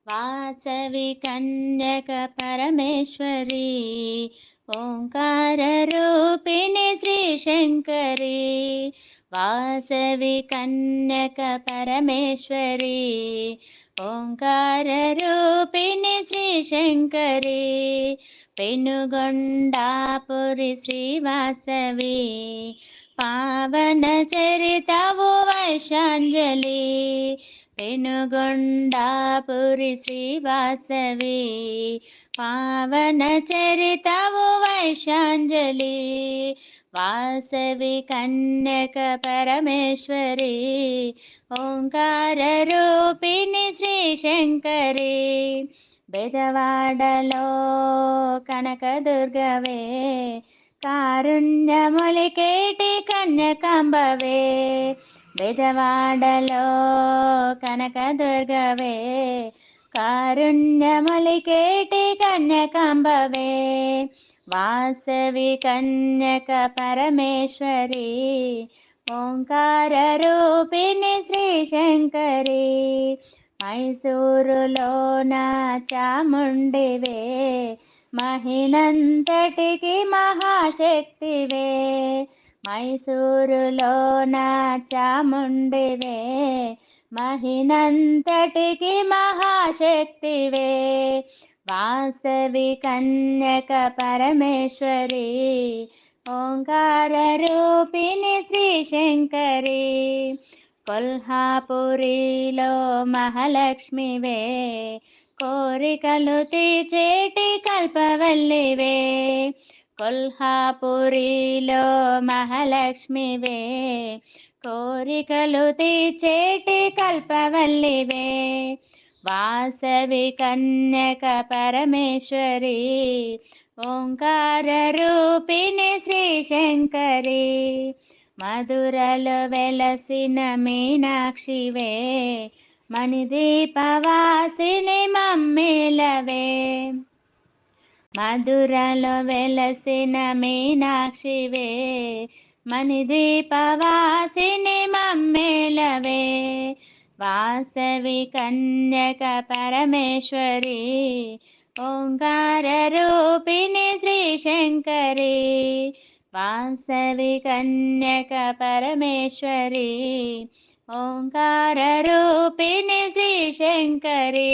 वासवि कन्यक परमेश्वरी ओङ्काररूपिणि श्रीशङ्करी वासवि कन्यक परमेश्वरी ओङ्काररूपिणि श्रीशङ्करी पेनुगొండాపురి श्रीवासवी पावनचरितवु वैशाञ्जलि पेनुगొండాపురి श्रीवासवी पावनचरितवु वैशाञ्जलि वासवि कन्यक परमेश्वरी ओङ्काररूपिणि श्रीशङ्करी బెజవాడలో కనకదుర్గవే కారుణ్యములికేటి కన్యకాంబవే బెజవాడలో కనకదుర్గవే కారుణ్యములికేటి కన్యకాంబవే వాసవి కన్యక పరమేశ్వరి ఓంకార రూపిణి శ్రీశంకరి మైసూరులోన చాముండివే మహినంతటికి మహాశక్తివే మైసూరులోన చాముండివే మహినంతటికి మహాశక్తివే వాసవి కన్యక పరమేశ్వరి ఓంకార రూపిణి శ్రీశంకరి కొల్హాపురిలో మహాలక్ష్మివే కోరికలు తీర్చేటి కల్పవల్లివే కొల్హాపురిలో మహాలక్ష్మివే కోరికలు తీర్చేటి కల్పవల్లివే వాసవి కన్యక పరమేశ్వరి ఓంకార రూపిణి శ్రీశంకరి మధురలో వెలసిన మీనాక్షివే మణిదీపవాసిని మమ్మేలవే మధురలో వెలసిన మీనాక్షివే మణిదీపవాసిని మమ్మేలవే వాసవి కన్యక పరమేశ్వరి ఓంకార రూపిణి శ్రీశంకరి వాసవి కన్యక పరమేశ్వరి ఓంకార రూపిణి శ్రీశంకరి